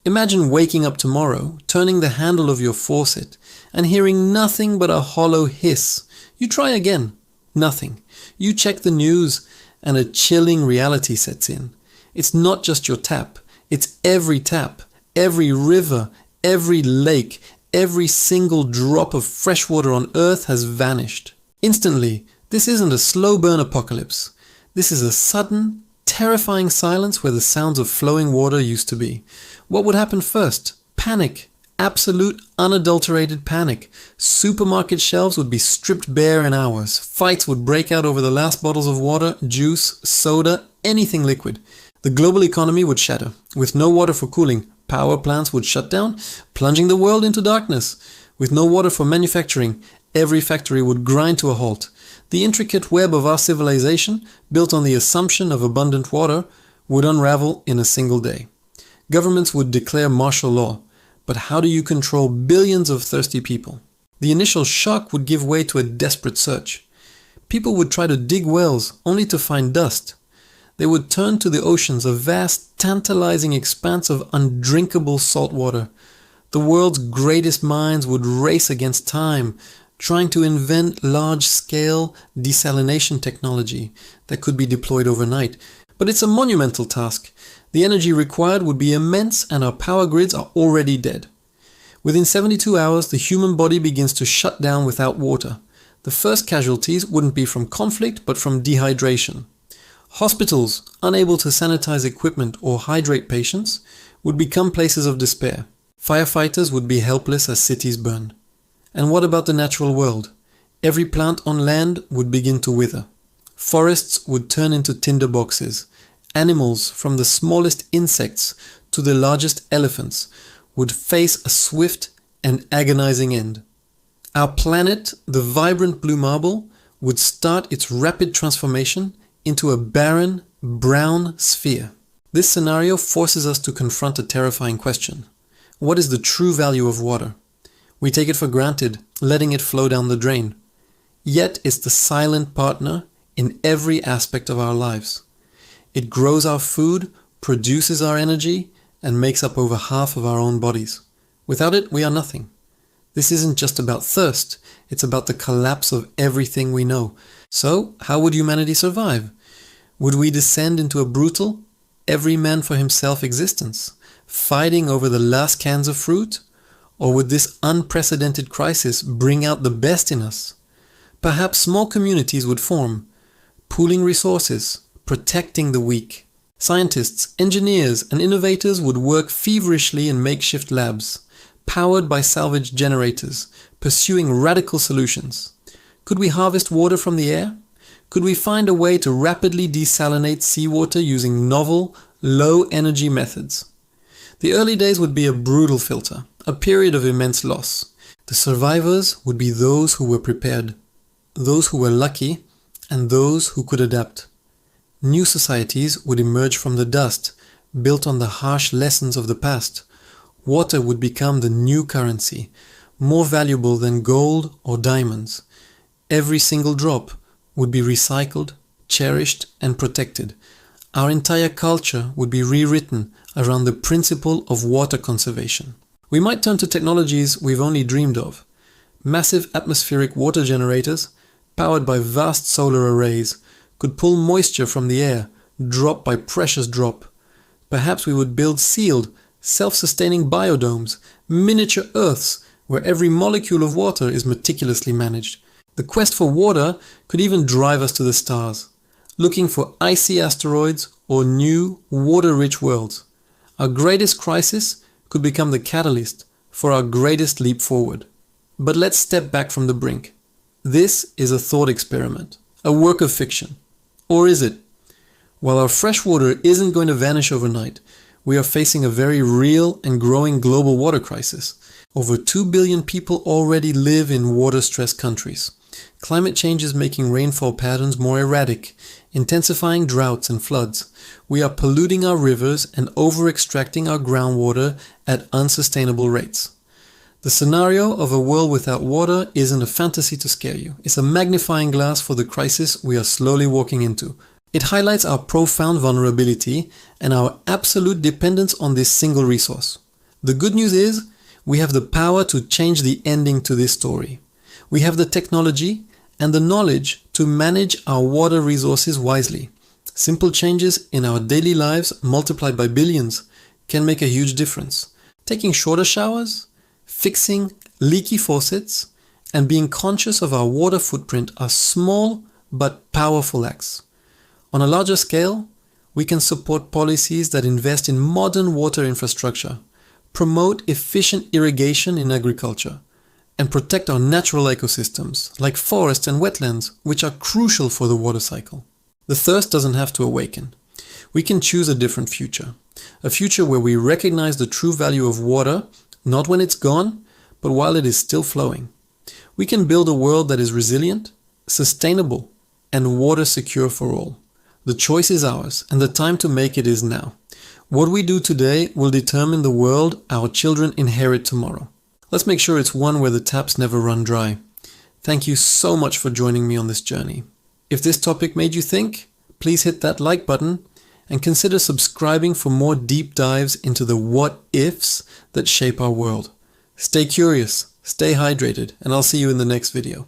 Imagine waking up tomorrow, turning the handle of your faucet, and hearing nothing but a hollow hiss. You try again. Nothing. You check the news, and a chilling reality sets in. It's not just your tap. It's every tap, every river, every lake, every single drop of fresh water on Earth has vanished. Instantly, this isn't a slow burn apocalypse. This is a sudden, terrifying silence where the sounds of flowing water used to be. What would happen first? Panic. Absolute, unadulterated panic. Supermarket shelves would be stripped bare in hours. Fights would break out over the last bottles of water, juice, soda, anything liquid. The global economy would shatter. With no water for cooling, power plants would shut down, plunging the world into darkness. With no water for manufacturing, every factory would grind to a halt. The intricate web of our civilization, built on the assumption of abundant water, would unravel in a single day. Governments would declare martial law. But how do you control billions of thirsty people? The initial shock would give way to a desperate search. People would try to dig wells only to find dust. They would turn to the oceans, a vast, tantalizing expanse of undrinkable salt water. The world's greatest minds would race against time, trying to invent large-scale desalination technology that could be deployed overnight. But it's a monumental task. The energy required would be immense, and our power grids are already dead. Within 72 hours, the human body begins to shut down without water. The first casualties wouldn't be from conflict, but from dehydration. Hospitals, unable to sanitize equipment or hydrate patients, would become places of despair. Firefighters would be helpless as cities burn. And what about the natural world? Every plant on land would begin to wither. Forests would turn into tinder boxes. Animals, from the smallest insects to the largest elephants, would face a swift and agonizing end. Our planet, the vibrant blue marble, would start its rapid transformation into a barren, brown sphere. This scenario forces us to confront a terrifying question. What is the true value of water? We take it for granted, letting it flow down the drain. Yet it's the silent partner in every aspect of our lives. It grows our food, produces our energy, and makes up over half of our own bodies. Without it, we are nothing. This isn't just about thirst, it's about the collapse of everything we know. So, how would humanity survive? Would we descend into a brutal, every man for himself existence, fighting over the last cans of fruit? Or would this unprecedented crisis bring out the best in us? Perhaps small communities would form, pooling resources, protecting the weak. Scientists, engineers, and innovators would work feverishly in makeshift labs, powered by salvage generators, pursuing radical solutions. Could we harvest water from the air? Could we find a way to rapidly desalinate seawater using novel, low-energy methods? The early days would be a brutal filter, a period of immense loss. The survivors would be those who were prepared, those who were lucky, and those who could adapt. New societies would emerge from the dust, built on the harsh lessons of the past. Water would become the new currency, more valuable than gold or diamonds. Every single drop would be recycled, cherished, and protected. Our entire culture would be rewritten around the principle of water conservation. We might turn to technologies we've only dreamed of. Massive atmospheric water generators, powered by vast solar arrays, could pull moisture from the air, drop by precious drop. Perhaps we would build sealed, self-sustaining biodomes, miniature Earths, where every molecule of water is meticulously managed. The quest for water could even drive us to the stars, looking for icy asteroids or new, water-rich worlds. Our greatest crisis could become the catalyst for our greatest leap forward. But let's step back from the brink. This is a thought experiment, a work of fiction. Or is it? While our fresh water isn't going to vanish overnight, we are facing a very real and growing global water crisis. Over 2 billion people already live in water-stressed countries. Climate change is making rainfall patterns more erratic, intensifying droughts and floods. We are polluting our rivers and over-extracting our groundwater at unsustainable rates. The scenario of a world without water isn't a fantasy to scare you. It's a magnifying glass for the crisis we are slowly walking into. It highlights our profound vulnerability and our absolute dependence on this single resource. The good news is, we have the power to change the ending to this story. We have the technology and the knowledge to manage our water resources wisely. Simple changes in our daily lives multiplied by billions can make a huge difference. Taking shorter showers, fixing leaky faucets, and being conscious of our water footprint are small but powerful acts. On a larger scale, we can support policies that invest in modern water infrastructure, promote efficient irrigation in agriculture, and protect our natural ecosystems like forests and wetlands, which are crucial for the water cycle. The thirst doesn't have to awaken. We can choose a different future. A future where we recognize the true value of water, not when it's gone, but while it is still flowing. We can build a world that is resilient, sustainable, and water secure for all. The choice is ours, and the time to make it is now. What we do today will determine the world our children inherit tomorrow. Let's make sure it's one where the taps never run dry. Thank you so much for joining me on this journey. If this topic made you think, please hit that like button and consider subscribing for more deep dives into the what-ifs that shape our world. Stay curious, stay hydrated, and I'll see you in the next video.